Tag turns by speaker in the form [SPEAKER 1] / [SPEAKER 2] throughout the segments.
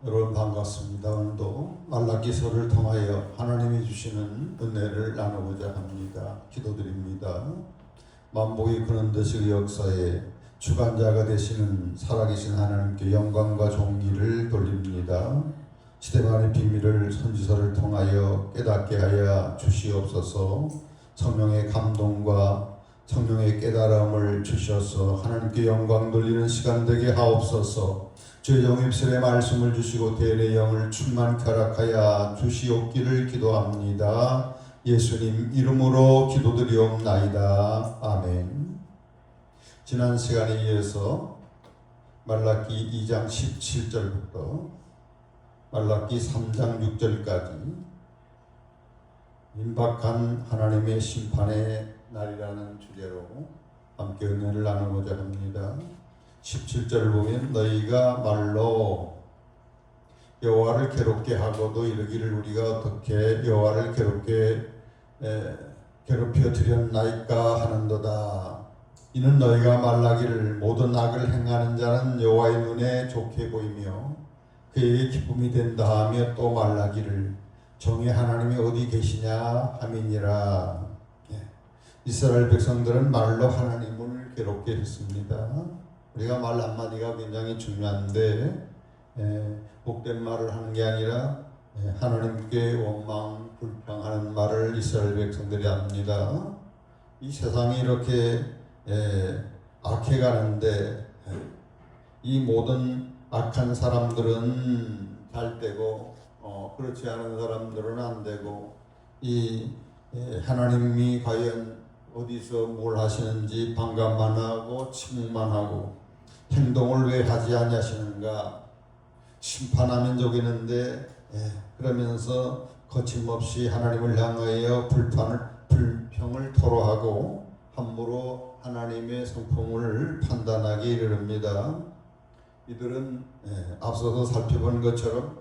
[SPEAKER 1] 여러분 반갑습니다. 오늘도 말라기서를 통하여 하나님이 주시는 은혜를 나누고자 합니다. 기도드립니다. 만복이 그런 듯이 역사에 주관자가 되시는 살아계신 하나님께 영광과 존귀를 돌립니다. 시대만의 비밀을 선지서를 통하여 깨닫게 하여 주시옵소서. 성령의 감동과 성령의 깨달음을 주셔서 하나님께 영광 돌리는 시간 되게 하옵소서. 주의 종 입술에 말씀을 주시고 대의 영을 충만케 허락하여 주시옵기를 기도합니다. 예수님 이름으로 기도드리옵나이다. 아멘. 지난 시간에 이어서 말라기 2장 17절부터 말라기 3장 6절까지 임박한 하나님의 심판의 날이라는 주제로 함께 은혜를 나누고자 합니다. 17절을 보면 너희가 말로 여호와를 괴롭게 하고도 이르기를 우리가 어떻게 여호와를 괴롭혀 드렸나이까 하는도다. 이는 너희가 말라기를 모든 악을 행하는 자는 여호와의 눈에 좋게 보이며 그에게 기쁨이 된다 하며 또 말라기를 정의 하나님이 어디 계시냐 함이니라. 이스라엘 백성들은 말로 하나님을 괴롭게 했습니다. 우리가 말 한마디가 굉장히 중요한데 복된 말을 하는 게 아니라 하나님께 원망 불평하는 말을 이스라엘 백성들이 합니다. 이 세상이 이렇게 악해가는데 이 모든 악한 사람들은 잘 되고 그렇지 않은 사람들은 안 되고 이 하나님이 과연 어디서 뭘 하시는지 반감만 하고 침묵만 하고 행동을 왜 하지 아니하시는가 심판하면 좋겠는데 그러면서 거침없이 하나님을 향하여 불평을 토로하고 함부로 하나님의 성품을 판단하기 이릅니다. 이들은 앞서서 살펴본 것처럼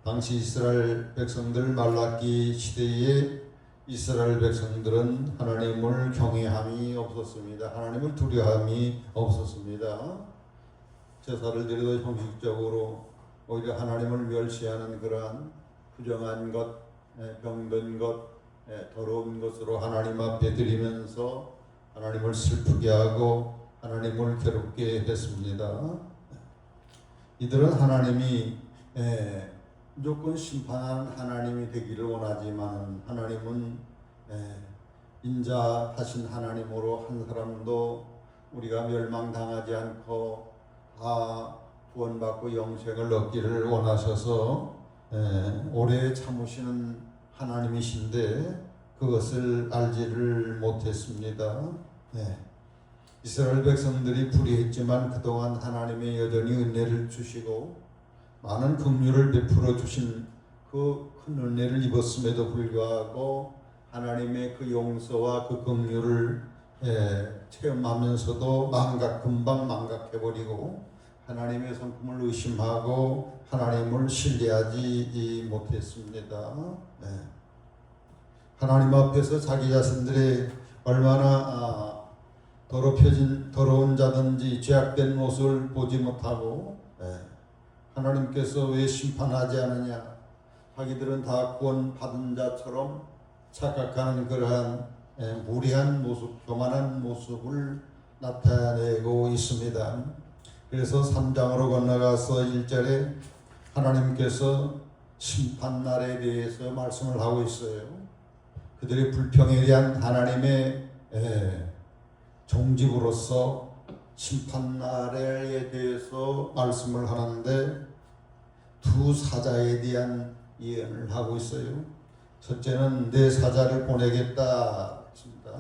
[SPEAKER 1] 당시 이스라엘 백성들 말라기 시대에 이스라엘 백성들은 하나님을 경외함이 없었습니다. 하나님을 두려움이 없었습니다. 제사를 드려도 형식적으로 오히려 하나님을 멸시하는 그러한 부정한 것, 병든 것, 더러운 것으로 하나님 앞에 드리면서 하나님을 슬프게 하고 하나님을 괴롭게 했습니다. 이들은 하나님이 무조건 심판한 하나님이 되기를 원하지만 하나님은 인자하신 하나님으로 한 사람도 우리가 멸망당하지 않고 다 구원받고 영생을 얻기를 원하셔서 오래 참으시는 하나님이신데 그것을 알지를 못했습니다. 이스라엘 백성들이 불의했지만 그동안 하나님의 여전히 은혜를 주시고 많은 긍휼을 베풀어 주신 그 큰 은혜를 입었음에도 불구하고 하나님의 그 용서와 그 긍휼을 체험하면서도 금방 망각해버리고 하나님의 성품을 의심하고 하나님을 신뢰하지 못했습니다. 하나님 앞에서 자기 자신들의 얼마나 더러운 자든지 죄악된 모습을 보지 못하고 하나님께서 왜 심판하지 않느냐 자기들은 다 구원받은 자처럼 착각하는 그러한 무례한 모습, 교만한 모습을 나타내고 있습니다. 그래서 3장으로 건너가서 1절에 하나님께서 심판날에 대해서 말씀을 하고 있어요. 그들의 불평에 대한 하나님의 종집으로서 심판날에 대해서 말씀을 하는데 두 사자에 대한 예언을 하고 있어요. 첫째는 내 사자를 보내겠다 했습니다.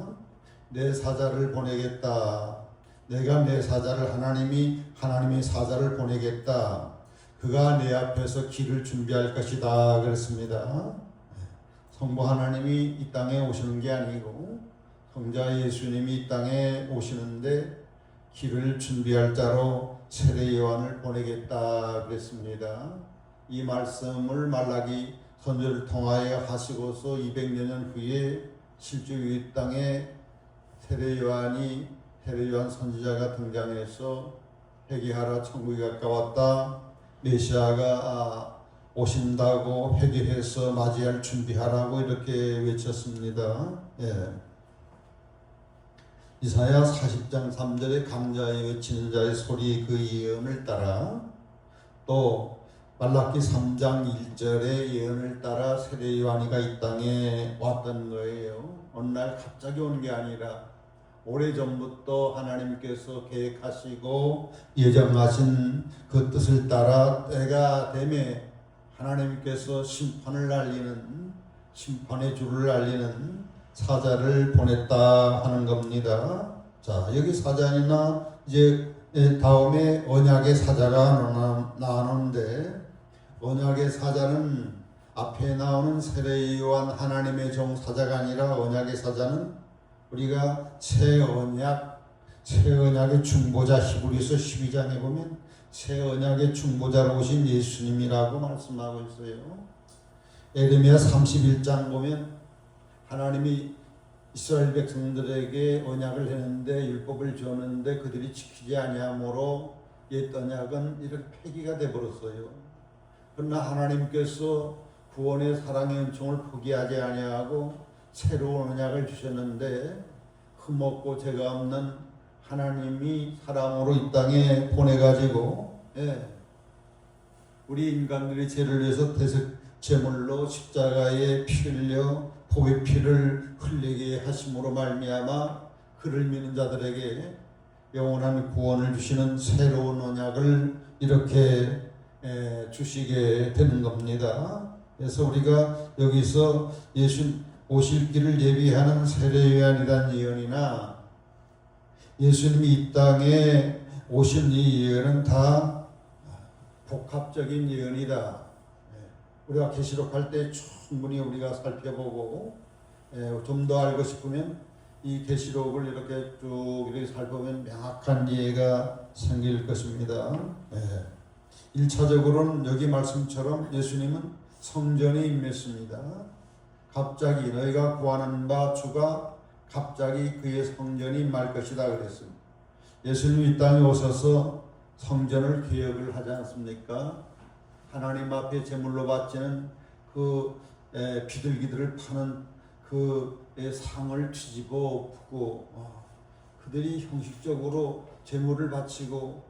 [SPEAKER 1] 내 사자를 보내겠다. 내가 내 사자를 하나님의 사자를 보내겠다. 그가 내 앞에서 길을 준비할 것이다 그랬습니다. 성부 하나님이 이 땅에 오시는 게 아니고 성자 예수님이 이 땅에 오시는데 길을 준비할 자로 세례 요한을 보내겠다 그랬습니다. 이 말씀을 말라기 선지를 통하여 하시고서 200여 년 후에 실제 이 땅에 세례 요한 선지자가 등장해서 회개하라 천국이 가까웠다 메시아가 오신다고 회개해서 맞이할 준비하라고 이렇게 외쳤습니다. 예. 이사야 40장 3절에 강자의 외치는 자의 소리 그 예언을 따라, 또 말라기 3장 1절의 예언을 따라 세례 요한이가 이 땅에 왔던 거예요. 어느 날 갑자기 온 게 아니라 오래전부터 하나님께서 계획하시고 예정하신 그 뜻을 따라 때가 되매 하나님께서 심판을 알리는, 심판의 줄을 알리는 사자를 보냈다 하는 겁니다. 자, 여기 사자니나 이제 다음에 언약의 사자가 나오는데, 언약의 사자는 앞에 나오는 세례 요한 하나님의 종 사자가 아니라 언약의 사자는 우리가 새 언약의 중보자, 히브리서 12장에 보면 새 언약의 중보자로 오신 예수님이라고 말씀하고 있어요. 에레미야 31장 보면 하나님이 이스라엘 백성들에게 언약을 했는데, 율법을 줬는데 그들이 지키지 아니하므로 옛 언약은 이렇게 폐기가 되어버렸어요. 그러나 하나님께서 구원의 사랑의 은총을 포기하지 아니하고 새로운 언약을 주셨는데, 흠없고 죄가 없는 하나님이 사람으로 이 땅에 보내가지고, 우리 인간들의 죄를 위해서 대속 제물로 십자가에 피 흘려 보의 피를 흘리게 하심으로 말미암아 그를 믿는 자들에게 영원한 구원을 주시는 새로운 언약을 이렇게 주시게 되는 겁니다. 그래서 우리가 여기서 예수 오실 길을 예비하는 세례 요한이라는 예언이나 예수님이 이 땅에 오신 이 예언은 다 복합적인 예언이다. 우리가 계시록 할 때 충분히 우리가 살펴보고, 좀 더 알고 싶으면 이 계시록을 이렇게 쭉 이렇게 살펴보면 명확한 이해가 생길 것입니다. 1차적으로는 여기 말씀처럼 예수님은 성전에 임했습니다. 갑자기 너희가 구하는 바 주가 갑자기 그의 성전이 임할 것이다 그랬습니다. 예수님이 이 땅에 오셔서 성전을 개혁을 하지 않습니까? 하나님 앞에 제물로 바치는 그 비둘기들을 파는 그 상을 뒤집어 엎고, 그들이 형식적으로 제물을 바치고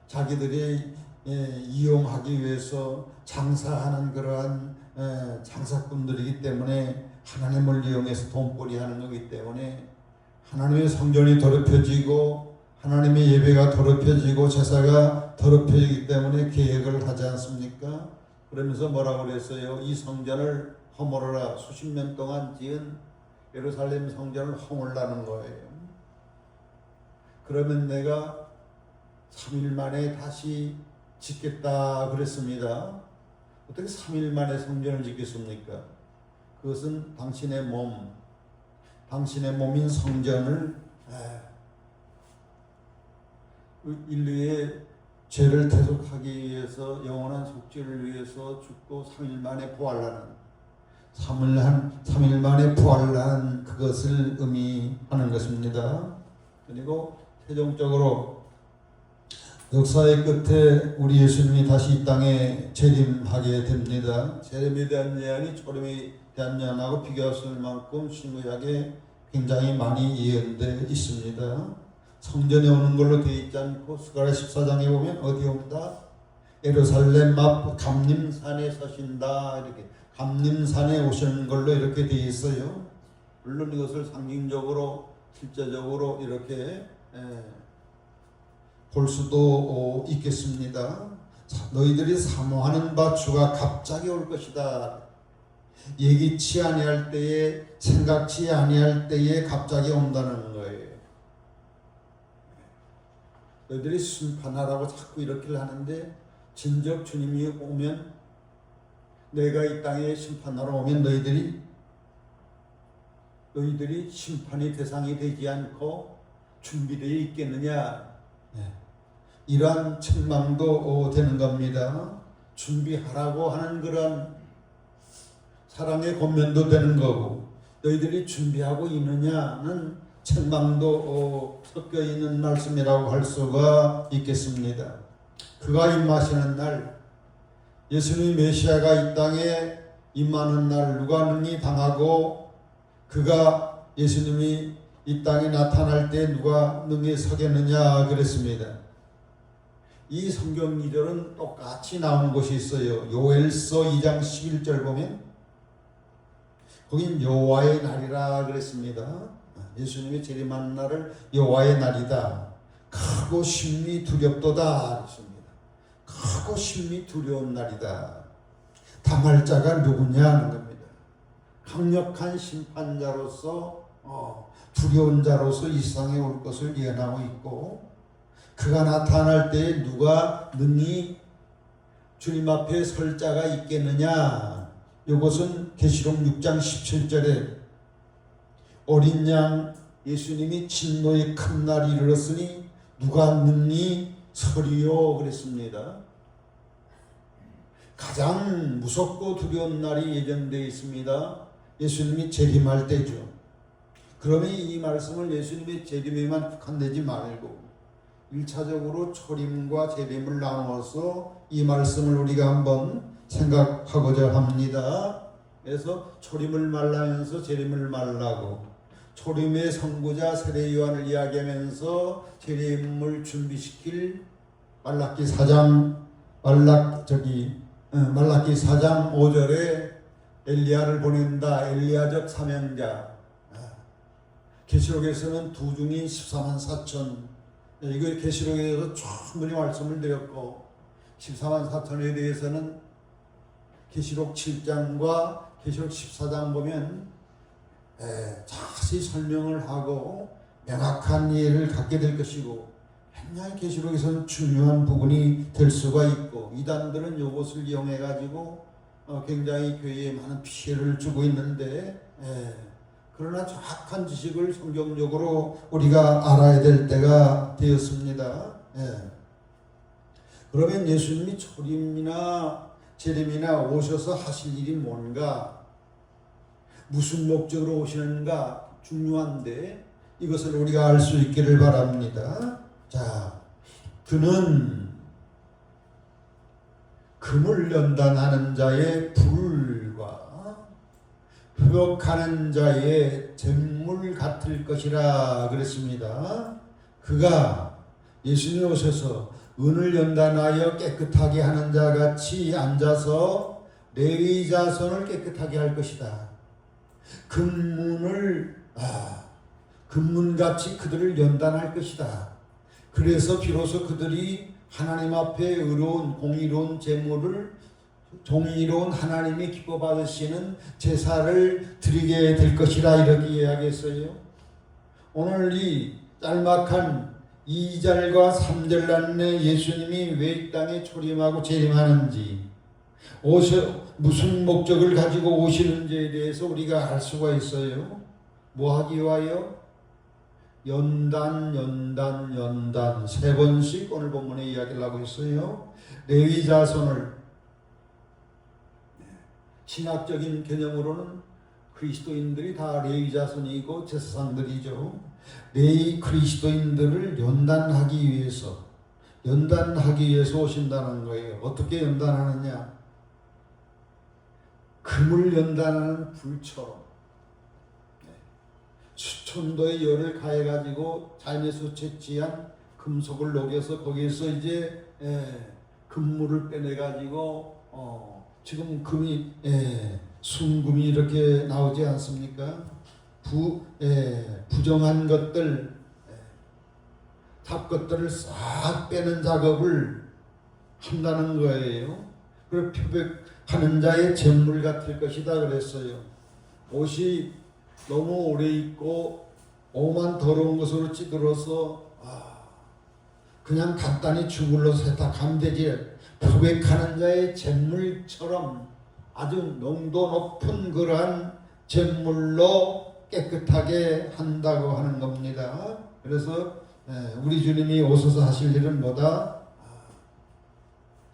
[SPEAKER 1] 자기들이 이용하기 위해서 장사하는 그러한 장사꾼들이기 때문에, 하나님을 이용해서 돈벌이 하는 거기 때문에 하나님의 성전이 더럽혀지고 하나님의 예배가 더럽혀지고 제사가 더럽혀지기 때문에 계획을 하지 않습니까? 그러면서 뭐라고 그랬어요? 이 성전을 허물어라. 수십 년 동안 지은 예루살렘 성전을 허물라는 거예요. 그러면 내가 3일 만에 다시 짓겠다 그랬습니다. 어떻게 3일 만에 성전을 짓겠습니까? 그것은 당신의 몸인 성전을 인류의 죄를 대속하기 위해서, 영원한 속죄를 위해서 죽고 3일 만에 부활하는, 3일 만에 부활하는 그것을 의미하는 것입니다. 그리고 최종적으로 역사의 끝에 우리 예수님이 다시 이 땅에 재림하게 됩니다. 재림에 대한 예언이 초림에 대한 예언하고 비교할 수 없을 만큼 신구약에 굉장히 많이 예언되어 있습니다. 성전에 오는 걸로 되어 있지 않고 스가랴 14장에 보면 어디 온다? 예루살렘 앞 감림산에 서신다. 이렇게 감림산에 오시는 걸로 이렇게 되어 있어요. 물론 이것을 상징적으로 실제적으로 이렇게 볼 수도 있겠습니다. 너희들이 사모하는 바 주가 갑자기 올 것이다. 예기치 아니할 때에, 생각치 아니할 때에 갑자기 온다는 거예요. 너희들이 심판하라고 자꾸 이렇게 하는데, 진정 주님이 오면, 내가 이 땅에 심판하러 오면 너희들이 심판의 대상이 되지 않고 준비되어 있겠느냐? 이러한 책망도 되는 겁니다. 준비하라고 하는 그런 사랑의 권면도 되는 거고, 너희들이 준비하고 있느냐는 책망도 섞여 있는 말씀이라고 할 수가 있겠습니다. 그가 임하시는 날, 예수님 메시아가 이 땅에 임하는 날 누가 능히 당하고 그가 예수님이 이 땅에 나타날 때 누가 능히 서겠느냐 그랬습니다. 이 성경 기절은 똑같이 나온 곳이 있어요. 요엘서 2장 11절 보면 거긴 여호와의 날이라 그랬습니다. 예수님이 재림하는 날을 여호와의 날이다. 크고 심히 두렵도다 그랬습니다. 크고 심히 두려운 날이다. 당할 자가 누구냐 하는 겁니다. 강력한 심판자로서 두려운 자로서 이 세상에 올 것을 예언하고 있고 그가 나타날 때 누가 능히 주님 앞에 설 자가 있겠느냐. 이것은 계시록 6장 17절에 어린 양 예수님이 진노의 큰 날이 이르렀으니 누가 능히 서리요 그랬습니다. 가장 무섭고 두려운 날이 예정되어 있습니다. 예수님이 재림할 때죠. 그러면 이 말씀을 예수님의 재림에만 국한되지 말고 1차적으로 초림과 재림을 나누어서 이 말씀을 우리가 한번 생각하고자 합니다. 그래서 초림을 말라면서 재림을 말라고, 초림의 선구자 세례 요한을 이야기하면서 재림을 준비시킬 말라기 4장 5절에 엘리야를 보낸다. 엘리야적 사명자. 계시록에서는 두 중인 14만 4천. 이거 계시록에 대해서 충분히 말씀을 드렸고 14만 4천에 대해서는 계시록 7장과 계시록 14장 보면 자세히 설명을 하고 명확한 이해를 갖게 될 것이고 굉장히 계시록에서는 중요한 부분이 될 수가 있고 이단들은 이것을 이용해 가지고 굉장히 교회에 많은 피해를 주고 있는데 그러나 정확한 지식을 성경적으로 우리가 알아야 될 때가 되었습니다. 그러면 예수님이 초림이나 재림이나 오셔서 하실 일이 뭔가, 무슨 목적으로 오시는가 중요한데 이것을 우리가 알 수 있기를 바랍니다. 자, 그는 금을 연단하는 자의 불과 회복하는 자의 잿물 같을 것이라 그랬습니다. 그가 예수님이 오셔서 은을 연단하여 깨끗하게 하는 자 같이 앉아서 레위 자손을 깨끗하게 할 것이다. 금문같이 그들을 연단할 것이다. 그래서 비로소 그들이 하나님 앞에 의로운 공의로운 제물을 정의로운 하나님이 기뻐 받으시는 제사를 드리게 될 것이라 이렇게 이야기했어요. 오늘 이 짤막한 2절과 3절 안에 예수님이 왜 이 땅에 초림하고 재림하는지, 무슨 목적을 가지고 오시는지에 대해서 우리가 알 수가 있어요. 뭐 하기 위하여? 연단 세 번씩 오늘 본문에 이야기를 하고 있어요. 레위 자손을, 신학적인 개념으로는 그리스도인들이 다 레위 자손이고 제사장들이죠. 레위 그리스도인들을 연단하기 위해서 오신다는 거예요. 어떻게 연단하느냐? 금을 연단하는 불처럼 수천도의 열을 가해가지고 자연에서 채취한 금속을 녹여서 거기에서 이제 금물을 빼내가지고 지금 금이 순금이 이렇게 나오지 않습니까? 부정한 것들, 잡것들을 싹 빼는 작업을 한다는 거예요. 그리고 표백하는 자의 잿물 같을 것이다 그랬어요. 옷이 너무 오래 입고 오만 더러운 것으로 찌들어서 그냥 간단히 주물러 세탁하면 되지, 표백하는 자의 잿물처럼 아주 농도 높은 그러한 잿물로 깨끗하게 한다고 하는 겁니다. 그래서 우리 주님이 오셔서 하실 일은 뭐다?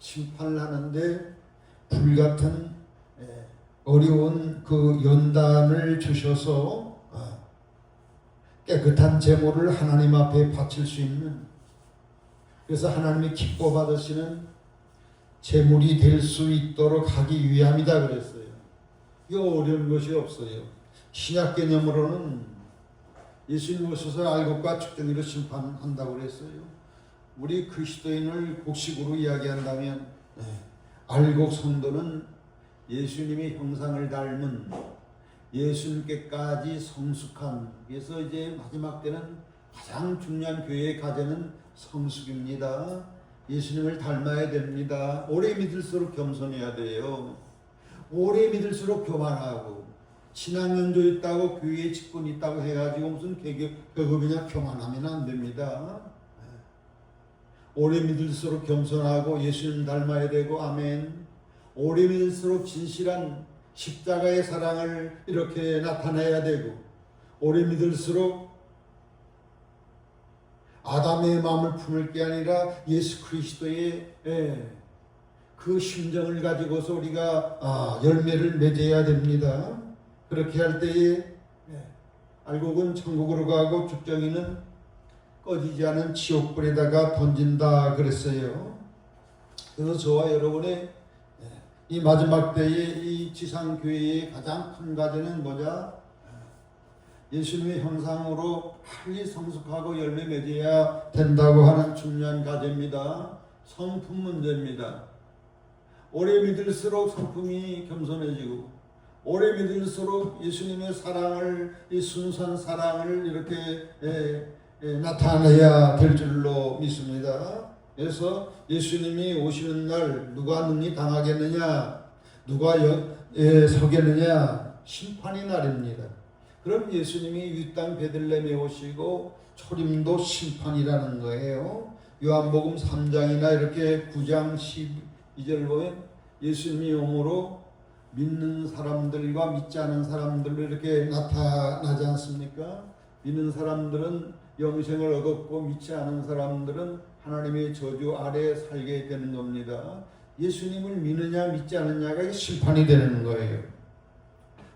[SPEAKER 1] 심판을 하는데 불같은 어려운 그 연단을 주셔서 깨끗한 제물을 하나님 앞에 바칠 수 있는, 그래서 하나님이 기뻐 받으시는 제물이 될 수 있도록 하기 위함이다 그랬어요. 이거 어려운 것이 없어요. 신약 개념으로는 예수님 오셔서 알곡과 죽정이로 심판한다고 그랬어요. 우리 그리스도인을 곡식으로 이야기한다면 알곡 성도는 예수님의 형상을 닮은 예수님께까지 성숙한, 그래서 이제 마지막 때는 가장 중요한 교회의 과제는 성숙입니다. 예수님을 닮아야 됩니다. 오래 믿을수록 겸손해야 돼요. 오래 믿을수록 교만하고, 신앙 연조 있다고 교회에 직분 있다고 해가지고 무슨 계급이냐 교만하면 안 됩니다. 오래 믿을수록 겸손하고 예수님 닮아야 되고, 아멘. 오래 믿을수록 진실한 십자가의 사랑을 이렇게 나타내야 되고, 오래 믿을수록 아담의 마음을 품을 게 아니라 예수 그리스도의 그 심정을 가지고서 우리가 열매를 맺어야 됩니다. 그렇게 할 때에 알곡은 천국으로 가고 죽정이는 꺼지지 않은 지옥불에다가 던진다 그랬어요. 그래서 저와 여러분의 이 마지막 때의 이 지상교회의 가장 큰 과제는 뭐냐? 예수님의 형상으로 빨리 성숙하고 열매 맺어야 된다고 하는 중요한 과제입니다. 성품 문제입니다. 오래 믿을수록 성품이 겸손해지고, 오래 믿을수록 예수님의 사랑을, 이 순수한 사랑을 이렇게 나타내야 될 줄로 믿습니다. 그래서 예수님이 오시는 날 누가 능히 당하겠느냐, 누가 서겠느냐, 심판의 날입니다. 그럼 예수님이 이 땅 베들레헴에 오시고 초림도 심판이라는 거예요. 요한복음 3장이나 이렇게 9장 12절 보면 예수님이 영으로 믿는 사람들과 믿지 않은 사람들로 이렇게 나타나지 않습니까? 믿는 사람들은 영생을 얻었고 믿지 않은 사람들은 하나님의 저주 아래 살게 되는 겁니다. 예수님을 믿느냐 믿지 않느냐가 심판이 되는 거예요.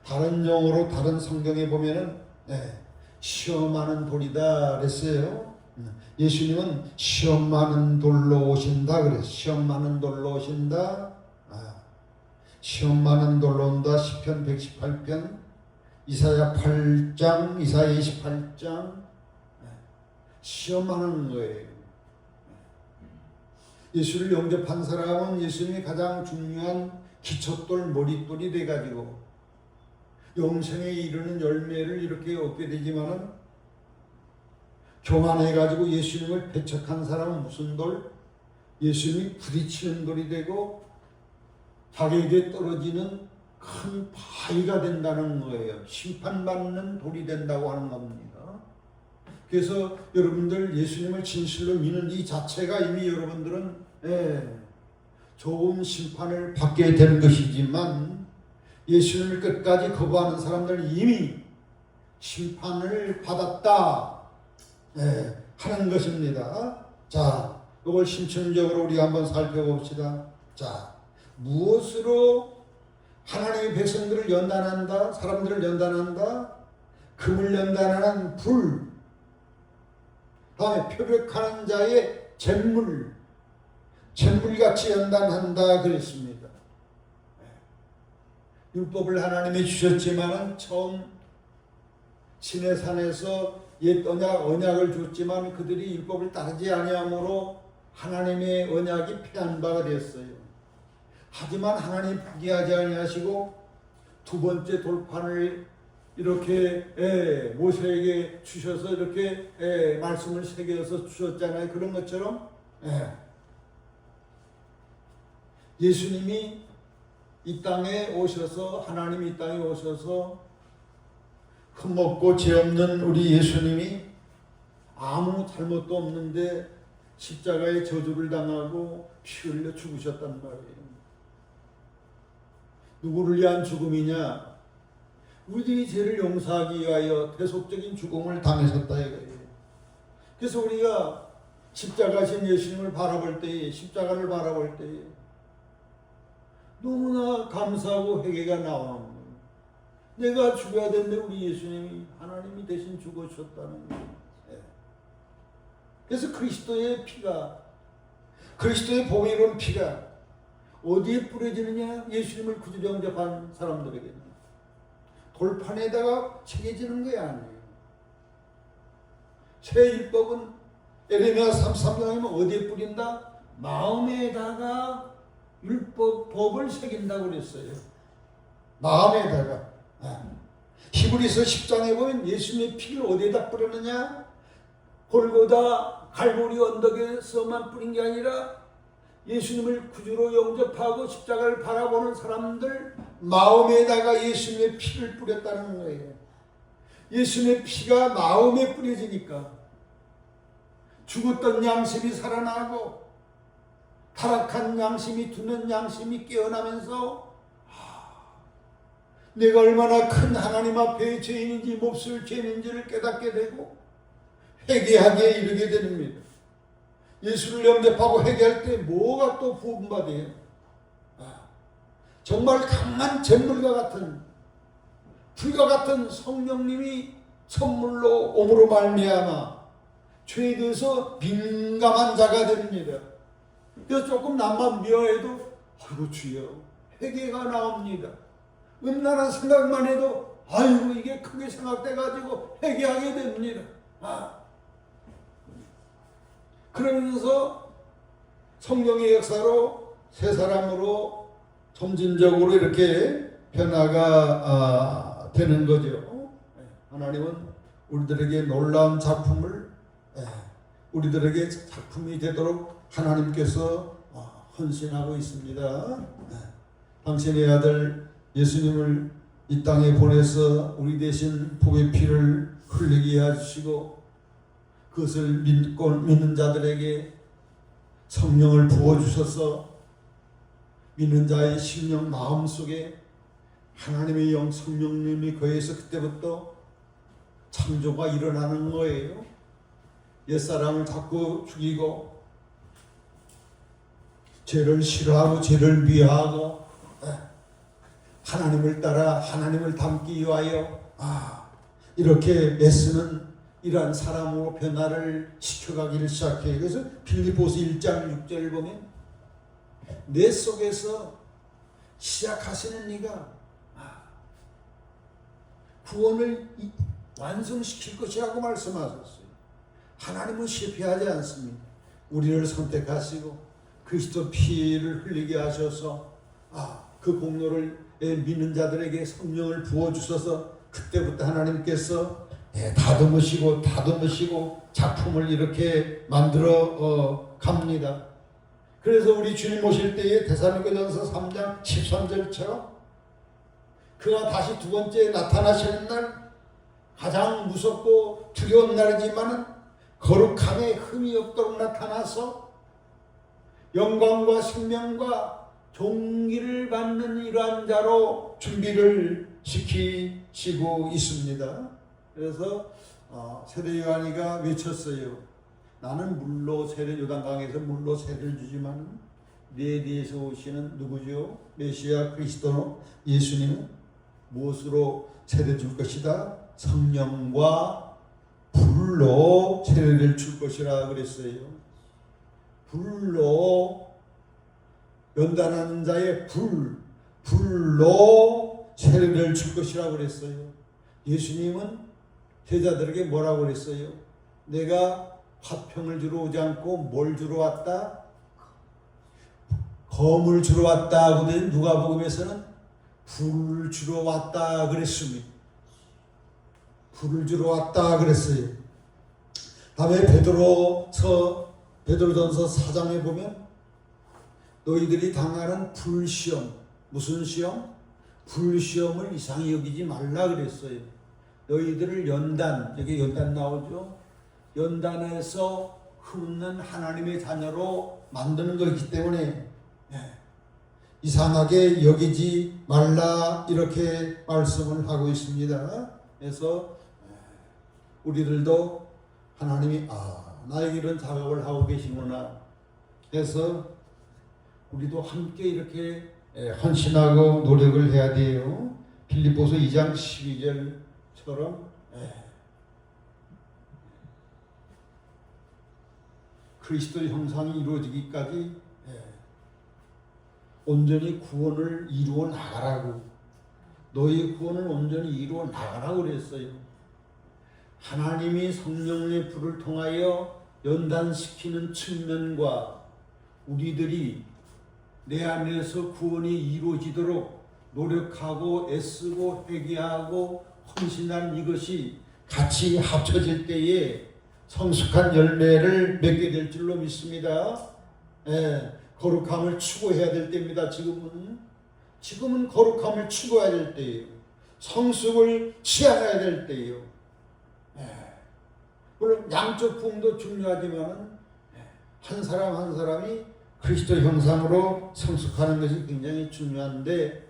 [SPEAKER 1] 다른 용어로 다른 성경에 보면은 시험 많은 돌이다 그랬어요. 예수님은 시험 많은 돌로 오신다 그랬어요. 시험 많은 돌로 오신다. 시험 많은 돌로 온다. 시편 118편, 이사야 8장, 이사야 28장. 시험하는 거예요. 예수를 영접한 사람은 예수님이 가장 중요한 기초돌, 머릿돌이 돼가지고 영생에 이르는 열매를 이렇게 얻게 되지만은, 교만해가지고 예수님을 배척한 사람은 무슨 돌? 예수님이 부딪히는 돌이 되고 자기에게 떨어지는 큰 바위가 된다는 거예요. 심판받는 돌이 된다고 하는 겁니다. 그래서 여러분들 예수님을 진실로 믿는 이 자체가 이미 여러분들은 좋은 심판을 받게 될 것이지만, 예수님을 끝까지 거부하는 사람들은 이미 심판을 받았다 하는 것입니다. 자, 이걸 심층적으로 우리가 한번 살펴봅시다. 자, 무엇으로 하나님의 백성들을 연단한다? 사람들을 연단한다? 금을 연단하는 불, 다음에 표백하는 자의 잿물같이 연단한다 그랬습니다. 율법을 하나님이 주셨지만 처음 시내산에서 옛 언약을 줬지만 그들이 율법을 따르지 아니함으로 하나님의 언약이 패한 바가 됐어요. 하지만 하나님 포기하지 아니하시고 두 번째 돌판을 이렇게 모세에게 주셔서 이렇게 말씀을 새겨서 주셨잖아요. 그런 것처럼 예수님이 이 땅에 오셔서, 하나님이 이 땅에 오셔서 흠없고 죄 없는 우리 예수님이 아무 잘못도 없는데 십자가에 저주를 당하고 피 흘려 죽으셨단 말이에요. 누구를 위한 죽음이냐? 우리들이 죄를 용서하기 위하여 대속적인 죽음을 당하셨다 이거예요. 그래서 우리가 십자가신 예수님을 바라볼 때에, 십자가를 바라볼 때에 너무나 감사하고 회개가 나오는 거예요. 내가 죽어야 되는데 우리 예수님이, 하나님이 대신 죽으셨다는 거예요. 그래서 그리스도의 피가
[SPEAKER 2] 그리스도의 복이 이룬 피가 어디에 뿌려지느냐? 예수님을 구주 영접한 사람들에게 돌판에다가 새겨지는 거야, 아니에요. 새 율법은 에레미야 33장이면 어디에 뿌린다? 마음에다가 율법 법을 새긴다고 그랬어요. 마음에다가. 히브리서 10장에 보면 예수님의 피를 어디에다 뿌렸느냐? 골고다 갈보리 언덕에서만 뿌린 게 아니라 예수님을 구주로 영접하고 십자가를 바라보는 사람들 마음에다가 예수님의 피를 뿌렸다는 거예요. 예수님의 피가 마음에 뿌려지니까 죽었던 양심이 살아나고 타락한 양심이, 두는 양심이 깨어나면서 내가 얼마나 큰 하나님 앞에 죄인인지 몹쓸 죄인인지를 깨닫게 되고 회개하기에 이르게 됩니다. 예수를 영접하고 회개할 때 뭐가 또 부음받아요? 정말 강한 잿물과 같은 불과 같은 성령님이 선물로 오므로 말미암아 죄에 대해서 민감한 자가 됩니다. 그래서 조금 남만 미워해도 아이고 주여 회개가 나옵니다. 음란한 생각만 해도 아이고 이게 크게 생각돼가지고 회개하게 됩니다. 그러면서 성령의 역사로 새 사람으로 점진적으로 이렇게 변화가 되는 거죠. 하나님은 우리들에게 놀라운 작품을 우리들에게 작품이 되도록 하나님께서 헌신하고 있습니다. 당신의 아들 예수님을 이 땅에 보내서 우리 대신 복의 피를 흘리게 해주시고 그것을 믿는 자들에게 성령을 부어주셔서 믿는 자의 심령 마음속에 하나님의 영 성령님이 거해서 그때부터 창조가 일어나는 거예요. 옛사람을 자꾸 죽이고 죄를 싫어하고 죄를 미워하고 하나님을 따라 하나님을 닮기 위하여 이렇게 애쓰는 이러한 사람으로 변화를 시켜가기를 시작해요. 그래서 빌립보서 1장 6절을 보면 내 속에서 시작하시는 이가 구원을 완성시킬 것이라고 말씀하셨어요. 하나님은 실패하지 않습니다. 우리를 선택하시고 그리스도 피를 흘리게 하셔서 그 공로를 믿는 자들에게 성령을 부어주셔서 그때부터 하나님께서 다듬으시고 작품을 이렇게 만들어 갑니다. 그래서 우리 주님 오실 때에 데살로니가전서 3장 13절처럼 그가 다시 두 번째 나타나시는 날 가장 무섭고 두려운 날이지만 거룩함에 흠이 없도록 나타나서 영광과 생명과 종기를 받는 이러한 자로 준비를 시키시고 있습니다. 그래서 세례 요한이가 외쳤어요. 나는 물로 세례, 요단강에서 물로 세례를 주지만 내 뒤에서 오시는 누구죠? 메시아 그리스도 예수님은 무엇으로 세례 줄 것이다? 성령과 불로 세례를 줄 것이라 그랬어요. 불로 연단하는 자의 불로 세례를 줄 것이라 그랬어요. 예수님은 제자들에게 뭐라고 그랬어요? 내가 화평을 주러 오지 않고 뭘 주러 왔다? 검을 주러 왔다. 근데 누가복음에서는 불을 주러 왔다 그랬습니다. 불을 주러 왔다 그랬어요. 다음에 베드로전서 4장에 보면 너희들이 당하는 불시험, 무슨 시험? 불시험을 이상히 여기지 말라 그랬어요. 너희들을 연단, 여기 연단 나오죠? 연단에서 흠없는 하나님의 자녀로 만드는 것이기 때문에 이상하게 여기지 말라 이렇게 말씀을 하고 있습니다. 그래서 우리들도 하나님이 나에게 이런 작업을 하고 계시구나 해서 우리도 함께 이렇게 헌신하고 노력을 해야 돼요. 빌립보서 2장 12절처럼 그리스도 형상이 이루어지기까지 온전히 구원을 이루어 나가라고, 너희 구원을 온전히 이루어 나가라고 그랬어요. 하나님이 성령의 불을 통하여 연단시키는 측면과 우리들이 내 안에서 구원이 이루어지도록 노력하고 애쓰고 회개하고 헌신한 이것이 같이 합쳐질 때에 성숙한 열매를 맺게 될 줄로 믿습니다. 거룩함을 추구해야 될 때입니다. 지금은 거룩함을 추구해야 될 때예요. 성숙을 취해야 될 때예요. 물론 양적 부흥도 중요하지만 한 사람 한 사람이 그리스도 형상으로 성숙하는 것이 굉장히 중요한데,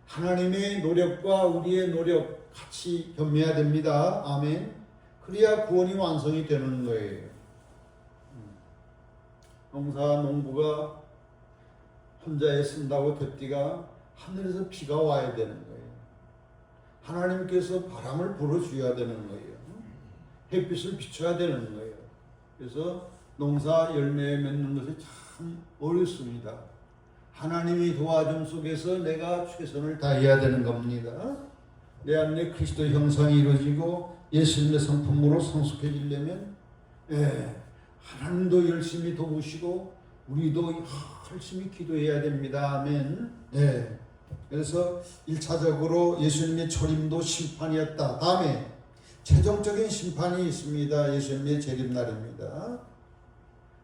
[SPEAKER 2] 하나님의 노력과 우리의 노력 같이 겸해야 됩니다. 아멘. 그래야 구원이 완성이 되는 거예요. 농사 농부가 혼자 애쓴다고 됐디가 하늘에서 비가 와야 되는 거예요. 하나님께서 바람을 불어줘야 되는 거예요. 햇빛을 비춰야 되는 거예요. 그래서 농사 열매 맺는 것이 참 어렵습니다. 하나님이 도와줌 속에서 내가 최선을 다해야 되는 겁니다. 내 안에 그리스도 형상이 이루어지고 예수님의 성품으로 성숙해지려면 하나님도 열심히 도우시고 우리도 열심히 기도해야 됩니다. 아멘. 그래서 1차적으로 예수님의 초림도 심판이었다. 다음에 최종적인 심판이 있습니다. 예수님의 재림날입니다.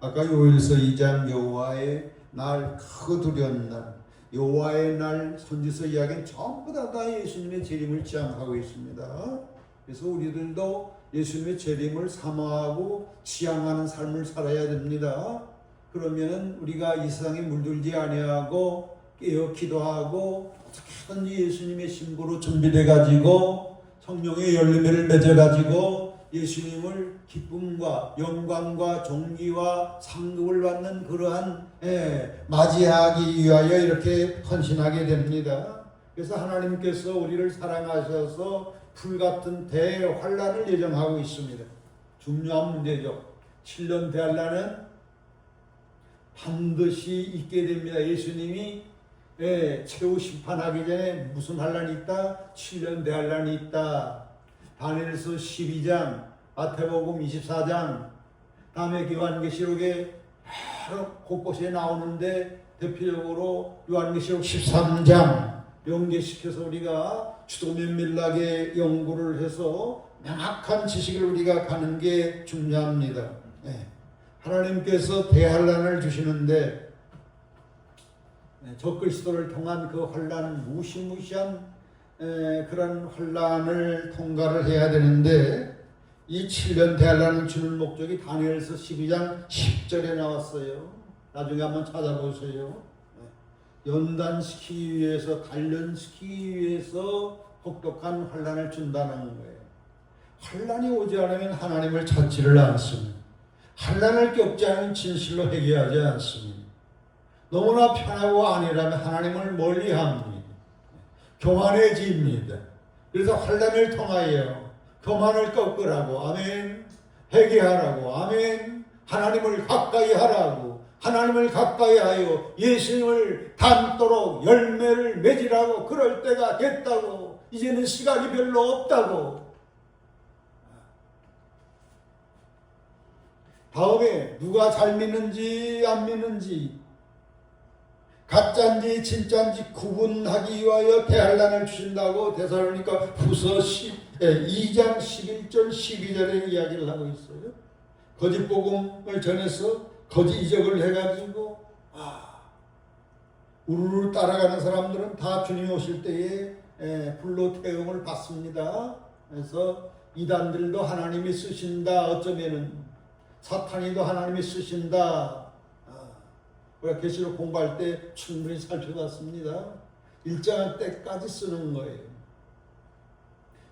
[SPEAKER 2] 아까 요엘서 2장 여호와의 날, 크고 두려운 날, 여호와의 날 선지서 이야기는 전부 다 예수님의 재림을 지향하고 있습니다. 그래서 우리들도 예수님의 재림을 사모하고 지향하는 삶을 살아야 됩니다. 그러면 우리가 이 세상에 물들지 아니하고 깨어 기도하고 어떻게든지 예수님의 신부로 준비돼 가지고 성령의 열매를 맺어 가지고 예수님을 기쁨과 영광과 존귀와 상급을 받는 그러한 맞이하기 위하여 이렇게 헌신하게 됩니다. 그래서 하나님께서 우리를 사랑하셔서 불같은 대환란을 예정하고 있습니다. 중요한 문제죠. 7년 대환란은 반드시 있게 됩니다. 예수님이 최후 심판하기 전에 무슨 환란이 있다? 7년 대환란이 있다. 다니엘서 12장, 마태복음 24장, 다음에 요한계시록에 여러 곳곳에 나오는데 대표적으로 요한계시록 13장 연계시켜서 우리가 주도면밀하게 연구를 해서 명확한 지식을 우리가 가는 게 중요합니다. 하나님께서 대환란을 주시는데 적그리스도를 통한 그 환란, 무시무시한 그런 환란을 통과를 해야 되는데 이 7년 대환란을 주는 목적이 다니엘서 12장 10절에 나왔어요. 나중에 한번 찾아보세요. 연단시키기 위해서, 단련시키기 위해서 혹독한 환란을 준다는 거예요. 환란이 오지 않으면 하나님을 찾지를 않습니다. 환란을 겪지 않으면 진실로 회개하지 않습니다. 너무나 편하고 아니라면 하나님을 멀리합니다. 교만해집니다. 그래서 환란을 통하여 교만을 꺾으라고, 아멘, 회개하라고, 아멘, 하나님을 가까이 하라고, 하나님을 가까이 하여 예수님을 닮도록 열매를 맺으라고, 그럴 때가 됐다고, 이제는 시간이 별로 없다고. 다음에 누가 잘 믿는지 안 믿는지, 가짜인지 진짜인지 구분하기 위하여 대환란을 주신다고 데살로니가 후서 2장 11절 12절에 이야기를 하고 있어요. 거짓 복음을 전해서 거짓 이적을 해가지고 우르르 따라가는 사람들은 다 주님 오실 때에 불로 태움을 받습니다. 그래서 이단들도 하나님이 쓰신다, 어쩌면은 사탄이도 하나님이 쓰신다. 우리가 계시록 공부할 때 충분히 살펴봤습니다. 일정한 때까지 쓰는 거예요.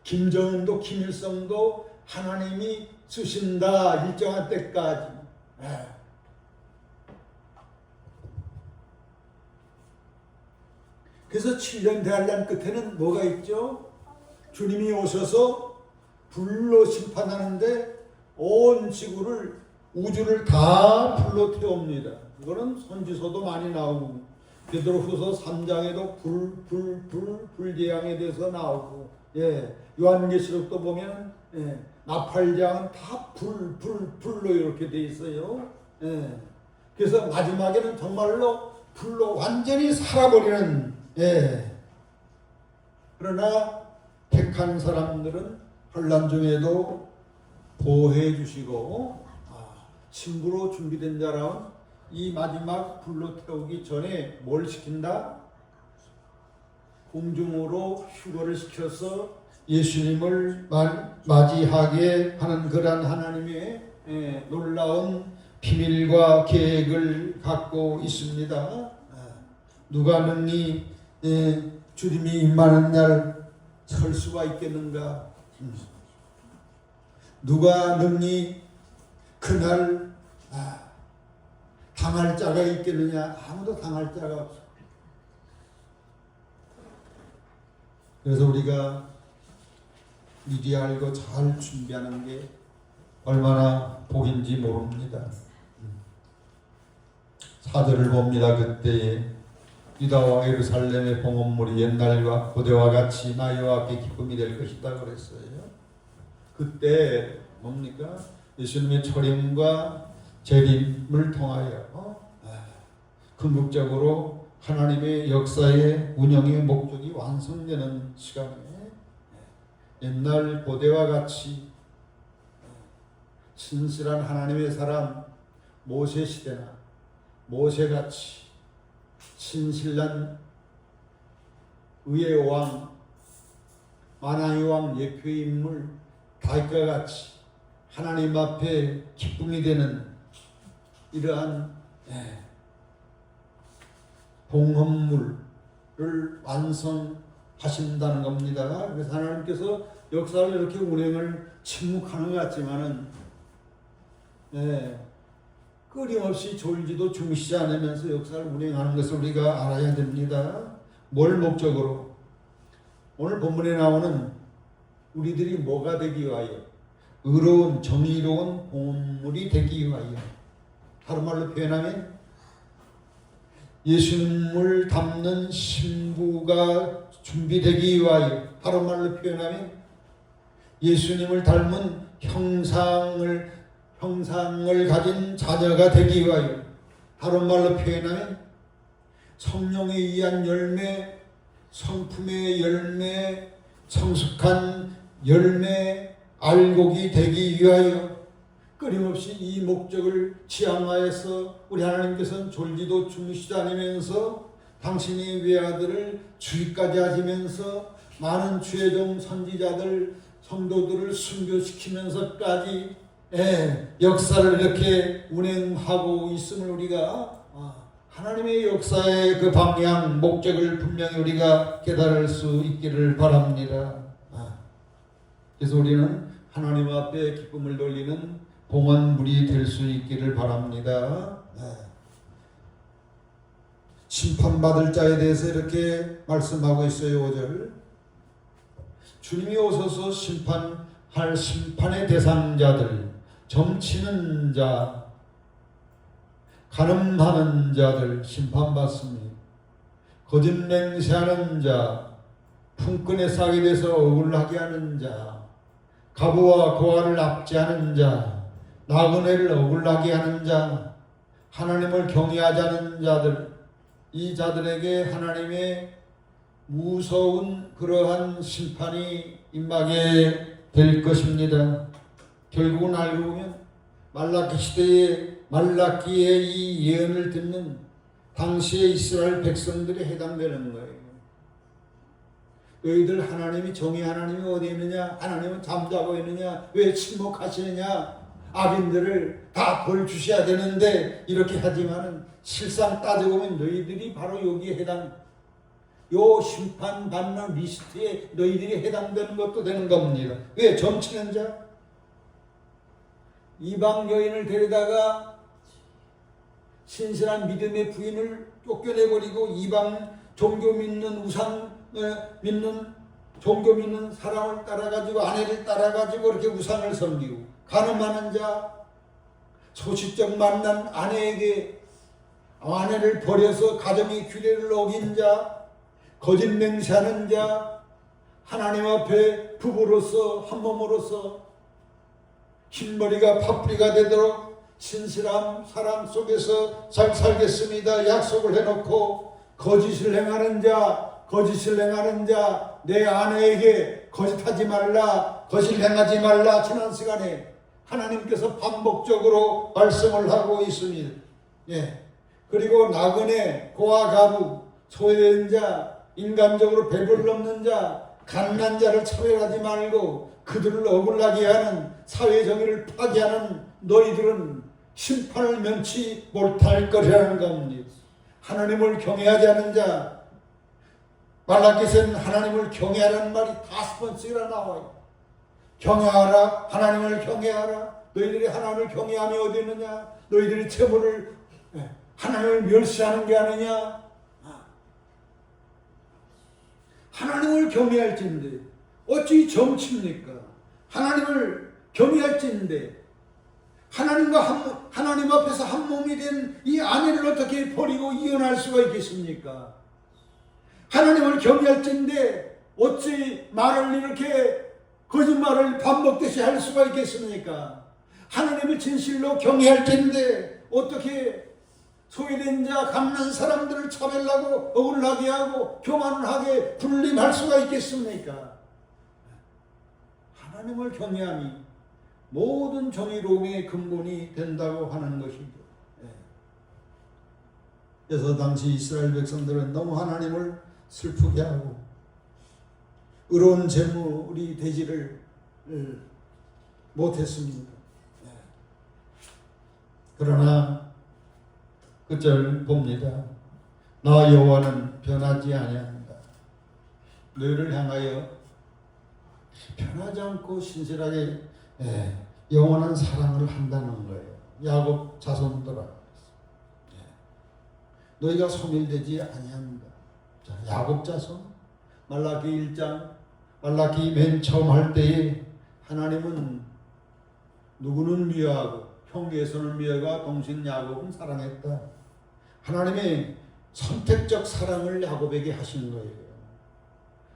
[SPEAKER 2] 김정은도 김일성도 하나님이 쓰신다, 일정한 때까지. 그래서 7년 대환란 끝에는 뭐가 있죠? 주님이 오셔서 불로 심판하는데 온 지구를 우주를 다 불로 태웁니다. 이거는 선지서도 많이 나오고 베드로후서 3장에도 불재앙에 대해서 나오고, 요한계시록도 보면 나팔장은 다 불로 이렇게 돼 있어요. 그래서 마지막에는 정말로 불로 완전히 살아버리는. 그러나 택한 사람들은 환난 중에도 보호해 주시고, 친구로 준비된 자라면 이 마지막 불로 태우기 전에 뭘 시킨다? 공중으로 휴거를 시켜서 예수님을 맞이하게 하는 그러한 하나님의 놀라운 비밀과 계획을 갖고 있습니다. 누가 능히 주님이 임하는 날 설 수가 있겠는가? 누가 능히 그날 당할 자가 있겠느냐? 아무도 당할 자가 없어. 그래서 우리가 미리 알고 잘 준비하는 게 얼마나 복인지 모릅니다. 사절을 봅니다. 그때에 유다와 예루살렘의 봉헌물이 옛날과 고대와 같이 나 여호와께 기쁨이 될 것이다 그랬어요. 그때 뭡니까? 예수님의 초림과 재림을 통하여 궁극적으로 하나님의 역사의 운영의 목적이 완성되는 시간에 옛날 고대와 같이 신실한 하나님의 사람 모세 시대나 모세같이 신실한 의의 왕 만왕의 왕 예표의 인물 다윗과 같이 하나님 앞에 기쁨이 되는 이러한 봉헌물을 완성하신다는 겁니다. 그래서 하나님께서 역사를 이렇게 운행을 침묵하는 것 같지만은 끊임없이 졸지도 주무시지 않으면서 역사를 운행하는 것을 우리가 알아야 됩니다. 뭘 목적으로? 오늘 본문에 나오는 우리들이 뭐가 되기 위하여? 의로운 정의로운 봉헌물이 되기 위하여. 다른 말로 표현하면 예수님을 담는 신부가 준비되기 위하여. 다른 말로 표현하면 예수님을 닮은 형상을 가진 자녀가 되기 위하여. 다른 말로 표현하면 성령에 의한 열매, 성품의 열매, 성숙한 열매, 알곡이 되기 위하여 끊임없이 이 목적을 지향하여서 우리 하나님께서는 졸지도 주무시지 않으면서 당신의 외아들을 주의까지 하시면서 많은 주의 종 선지자들, 성도들을 순교시키면서까지 역사를 이렇게 운행하고 있음을 우리가 하나님의 역사의 그 방향, 목적을 분명히 우리가 깨달을 수 있기를 바랍니다. 그래서 우리는 하나님 앞에 기쁨을 돌리는 봉헌물이 될 수 있기를 바랍니다. 심판받을 자에 대해서 이렇게 말씀하고 있어요. 5절 주님이 오셔서 심판할 심판의 대상자들, 점치는 자, 간음하는 자들 심판받습니다. 거짓 맹세하는 자, 품꾼의 싹이 돼서 억울하게 하는 자, 가부와 고아를 납치하는 자, 나그네를 억울하게 하는 자, 하나님을 경외하지 않는 자들, 이 자들에게 하나님의 무서운 그러한 심판이 임하게 될 것입니다. 결국은 알고 보면 말라기 시대에 말라기의 이 예언을 듣는 당시의 이스라엘 백성들이 해당되는 거예요. 너희들 하나님이 정의 하나님이 어디 있느냐? 하나님은 잠자고 있느냐? 왜 침묵하시느냐? 악인들을 다 벌 주셔야 되는데 이렇게 하지만은 실상 따지고 보면 너희들이 바로 여기에 요 심판받는 리스트에 너희들이 해당되는 것도 되는 겁니다. 왜? 점치는 자, 이방 여인을 데려다가 신실한 믿음의 부인을 쫓겨내버리고 이방 종교 믿는 우상 믿는 종교 믿는 사람을 따라가지고 아내를 따라가지고 이렇게 우상을 섬기고, 간음하는 자, 소식적 만난 아내에게 아내를 버려서 가정의 규례를 어긴 자, 거짓 맹세하는 자, 하나님 앞에 부부로서 한 몸으로서 흰머리가 팥뿌리가 되도록 신실한 사랑 속에서 잘 살겠습니다 약속을 해놓고 거짓을 행하는 자, 내 아내에게 거짓하지 말라, 거짓을 행하지 말라. 지난 시간에 하나님께서 반복적으로 말씀을 하고 있습니다. 예. 그리고 나그네, 고아, 가부, 소외된 자, 인간적으로 배를 넘는 자, 갓난 자를 차별하지 말고 그들을 억울하게 하는 사회 정의를 파괴하는 너희들은 심판을 면치 못할 것이라는 겁니다. 하나님을 경외하지 않는 자, 말라기서는 하나님을 경외하라는 말이 5번씩이나 나와요. 경외하라, 하나님을 경외하라. 너희들이 하나님을 경외함이 어디 있느냐? 너희들이 재물을 하나님을 멸시하는 게 아니냐? 하나님을 경외할진데 어찌 정치입니까? 하나님을 경외할진데 하나님 앞에서 한 몸이 된 이 아내를 어떻게 버리고 이혼할 수가 있겠습니까? 하나님을 경외할진데 어찌 말을 이렇게 거짓말을 반복되이 할 수가 있겠습니까? 하나님을 진실로 경외할진데 어떻게 소외된 자, 갓난 사람들을 차별하고 억울하게 하고 교만을 하게 군림할 수가 있겠습니까? 하나님을 경외함이 모든 정의로움의 근본이 된다고 하는 것이죠. 그래서 당시 이스라엘 백성들은 너무 하나님을 슬프게 하고 의로운 재물이 되지를 못했습니다. 그러나 그절 봅니다. 나 여호와는 변하지 아니한다. 너희를 향하여 변하지 않고 신실하게 영원한 사랑을 한다는 거예요. 야곱 자손들아, 너희가 소멸되지 아니한다. 자, 야곱 자손, 말라기 1장, 말라기 맨 처음 할 때에 하나님은 누구는 미워하고 형제손을 미워가 동생 야곱은 사랑했다. 하나님의 선택적 사랑을 야곱에게 하신 거예요.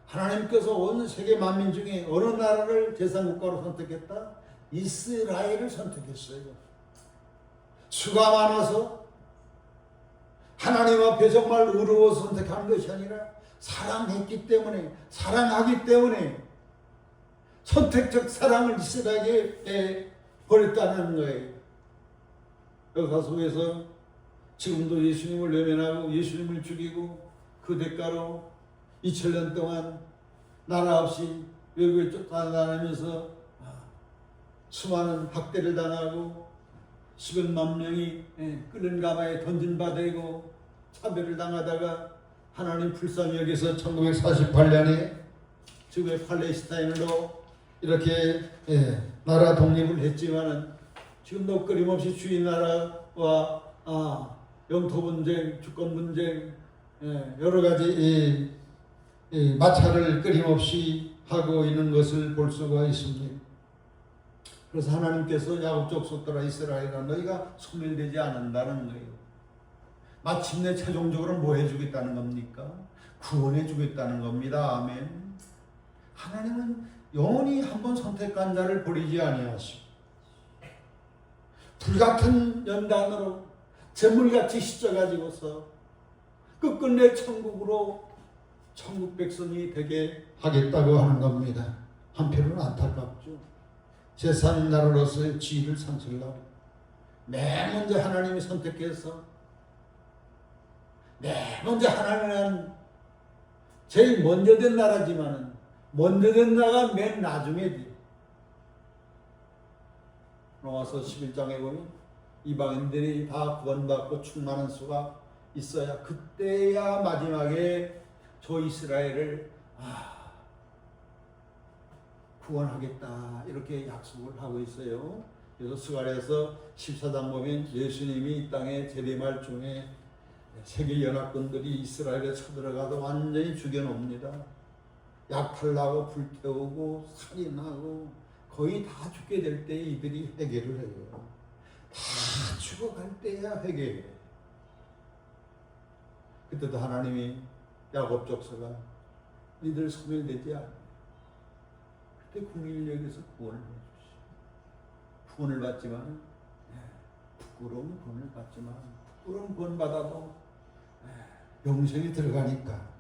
[SPEAKER 2] 하나님께서 온 세계 만민 중에 어느 나라를 제사국가로 선택했다? 이스라엘을 선택했어요. 수가 많아서 하나님 앞에 정말 의로워서 선택한 것이 아니라 사랑하기 때문에 선택적 사랑을 이스라엘에게 버렸다는 거예요. 역사 속에서 지금도 예수님을 외면하고 예수님을 죽이고 그 대가로 2000년 동안 나라 없이 외국에 쫓아다니면서 수많은 학대를 당하고 수백만 명이 끓는 가마에 던진 바 되고 차별을 당하다가 하나님 불쌍히 여기서 1948년에 지금의 팔레스타인으로 이렇게 나라 독립을 했지만은 지금도 끊임없이 주인 나라와 영토 분쟁, 주권 분쟁, 여러 가지 마찰을 끊임없이 하고 있는 것을 볼 수가 있습니다. 그래서 하나님께서 야곱 족속들아 이스라엘아 너희가 소멸되지 않는다는 거예요. 마침내 최종적으로 뭐 해주겠다는 겁니까? 구원해 주겠다는 겁니다. 아멘. 하나님은 영원히 한번 선택한 자를 버리지 아니하시고 불같은 연단으로 재물같이 씻어가지고서 끝끝내 천국 백성이 되게 하겠다고 하는 겁니다. 한편으로는 안타깝죠. 세상 나라로서의 지위를 상실하고 맨 먼저 하나님이 선택해서 맨 먼저 하나님은 제일 먼저 된 나라지만은 먼저 된 나라가 맨 나중에 돼. 로마서 11장에 보면 이방인들이 다 구원받고 충만한 수가 있어야 그때야 마지막에 저 이스라엘을 구원하겠다 이렇게 약속을 하고 있어요. 그래서 스가랴서 14장 보면 예수님이 이 땅에 재림할 중에 세계 연합군들이 이스라엘에 쳐들어가서 완전히 죽여놓습니다. 약탈하고 불태우고 살인하고 거의 다 죽게 될 때 이들이 해결을 해요. 다 죽어갈 때야 회개해. 그때도 하나님이 야곱 족속아 니들 소멸되지 않아. 그때 궁일역에서 구원을 해주시. 구원을 받지만 부끄러운 구원을 받지만 부끄러운 구원 받아도 영생에 들어가니까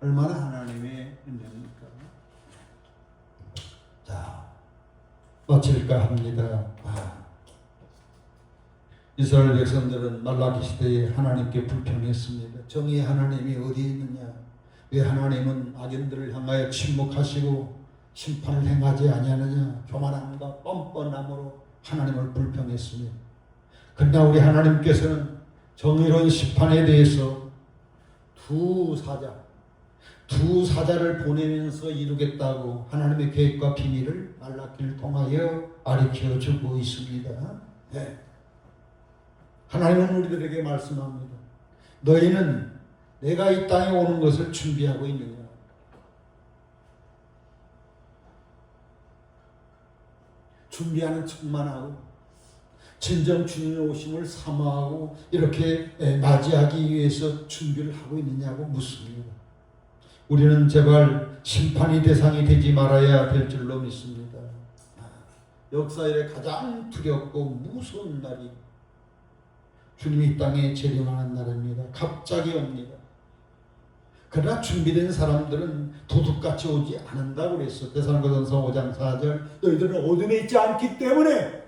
[SPEAKER 2] 얼마나 하나님의 은혜입니까? 자, 마칠까 합니다. 이스라엘 백성들은 말라기 시대에 하나님께 불평했습니다. 정의의 하나님이 어디 있느냐? 왜 하나님은 악인들을 향하여 침묵하시고 심판을 행하지 아니하느냐? 교만함과 뻔뻔함으로 하나님을 불평했습니다. 그러나 우리 하나님께서는 정의로운 심판에 대해서 두 사자를 보내면서 이루겠다고 하나님의 계획과 비밀을 말라기를 통하여 가르쳐 주고 있습니다. 네. 하나님은 우리들에게 말씀합니다. 너희는 내가 이 땅에 오는 것을 준비하고 있느냐? 준비하는 척만 하고 진정 주님의 오심을 사모하고 이렇게 맞이하기 위해서 준비를 하고 있느냐고 묻습니다. 우리는 제발 심판이 대상이 되지 말아야 될 줄로 믿습니다. 역사일에 가장 두렵고 무서운 날이 주님이 이 땅에 재림하는 날입니다. 갑자기 옵니다. 그러나 준비된 사람들은 도둑같이 오지 않는다고 그랬어. 데살로니가전서 5장 4절 너희들은 어둠에 있지 않기 때문에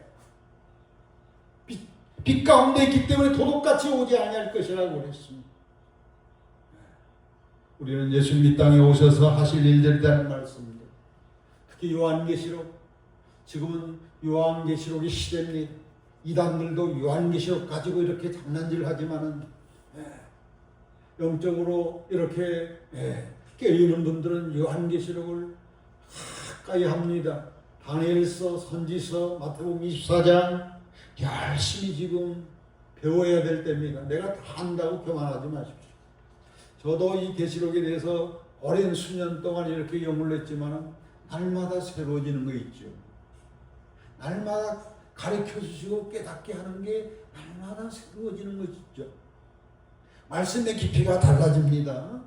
[SPEAKER 2] 빛 가운데 있기 때문에 도둑같이 오지 아니할 것이라고 그랬습니다. 우리는 예수님 이 땅에 오셔서 하실 일들에 대한 말씀입니다. 특히 요한계시록, 지금은 요한계시록의 시대입니다. 이단들도 요한계시록 가지고 이렇게 장난질 하지만은 영적으로 이렇게 깨어있는 분들은 요한계시록을 가까이 합니다. 다니엘서, 선지서, 마태복음 24장 열심히 지금 배워야 될 때입니다. 내가 다 안다고 교만하지 마십시오. 저도 이 계시록에 대해서 오랜 수년 동안 이렇게 연구를 했지만 날마다 새로워지는 거 있죠. 날마다 가르쳐 주시고 깨닫게 하는 게 날마다 새로워지는 거 있죠. 말씀의 깊이가 달라집니다.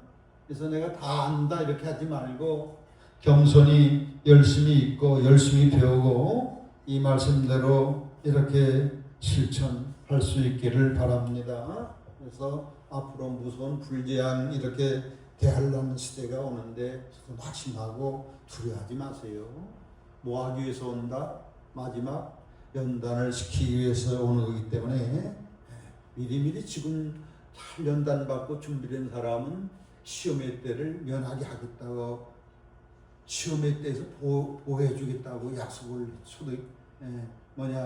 [SPEAKER 2] 그래서 내가 다 안다 이렇게 하지 말고 겸손히 열심히 읽고 열심히 배우고 이 말씀대로 이렇게 실천할 수 있기를 바랍니다. 그래서 앞으로 무서운 불재앙 이렇게 대환란 시대가 오는데 낙심하고 두려워하지 마세요. 뭐 하기 위해서 온다? 마지막 연단을 시키기 위해서 오는 거기 때문에 미리미리 지금 잘 연단받고 준비된 사람은 시험의 때를 면하게 하겠다고 시험의 때에서 보호해 주겠다고 약속을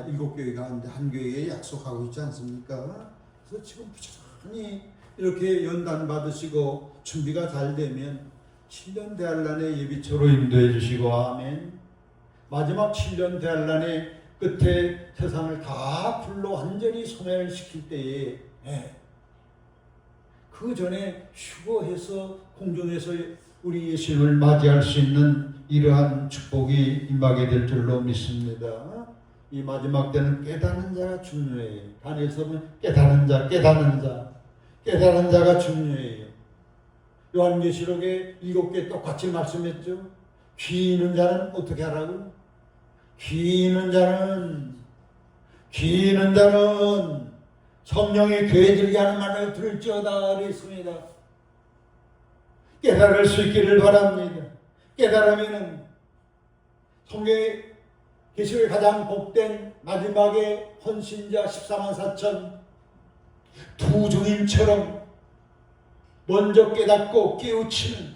[SPEAKER 2] 일곱 교회 가운데 한 교회에 약속하고 있지 않습니까? 그래서 지금 부지런히 이렇게 연단 받으시고 준비가 잘 되면 7년 대환란의 예비처로 인도해 주시고 아멘. 마지막 7년 대환란의 끝에 세상을 다 불로 완전히 소멸시킬 때에 그 전에 휴거해서 공중에서 우리 예수님을 맞이할 수 있는 이러한 축복이 임하게 될 줄로 믿습니다. 이 마지막 때는 깨닫는 자가 중요해요. 다니엘서 보면 깨닫는 자가 중요해요. 요한계시록에 7개 똑같이 말씀했죠. 귀 있는 자는 어떻게 하라고? 귀 있는 자는 성령의 교회 들게 하는 말을 들을지어다 그랬습니다. 깨달을 수 있기를 바랍니다. 깨달으면은 성경의 계시록의 가장 복된 마지막에 헌신자 14만 4천 두 증인처럼 먼저 깨닫고 깨우치는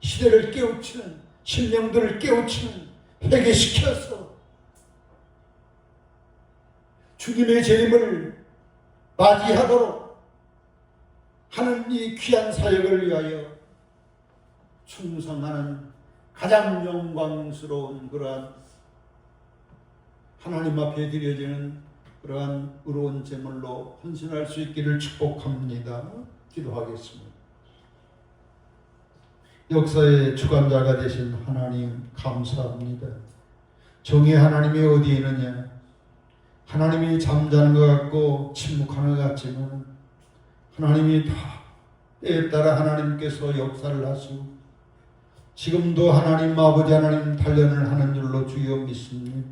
[SPEAKER 2] 시대를 깨우치는 신령들을 깨우치는 회개시켜서 주님의 재림을 맞이하도록 하는 이 귀한 사역을 위하여 충성하는 가장 영광스러운 그러한 하나님 앞에 드려지는 그러한 의로운 제물로 헌신할 수 있기를 축복합니다. 기도하겠습니다. 역사의 주관자가 되신 하나님 감사합니다. 정의 하나님이 어디 있느냐? 하나님이 잠자는 것 같고 침묵하는 것 같지만 하나님이 다 때에 따라 하나님께서 역사를 하시고 지금도 하나님 아버지 하나님 단련을 하는 줄로 주여 믿습니다.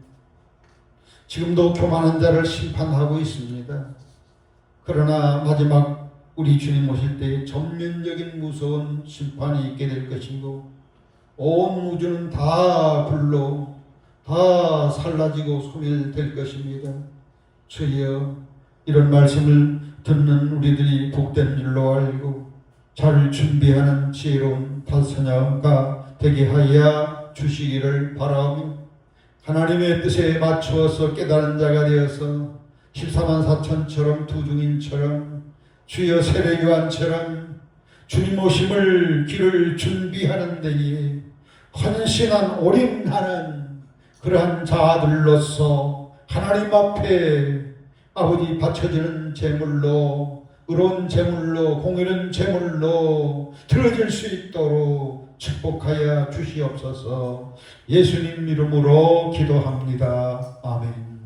[SPEAKER 2] 지금도 교만한 자를 심판하고 있습니다. 그러나 마지막 우리 주님 오실 때 전면적인 무서운 심판이 있게 될 것이고 온 우주는 다 불로 다 살라지고 소멸될 것입니다. 주여 이런 말씀을 듣는 우리들이 복된 줄로 알고 잘 준비하는 지혜로운 다스녀가 되게 하여 주시기를 바라며 하나님의 뜻에 맞추어서 깨달은 자가 되어서 14만 4천처럼 두 중인처럼 주여 세례요한처럼 주님 오심을 길을 준비하는 데에 헌신한 올인하는 그러한 자들로서 하나님 앞에 아버지 바쳐지는 제물로 의로운 제물로 공의로운 제물로 들어질 수 있도록 축복하여 주시옵소서. 예수님 이름으로 기도합니다. 아멘.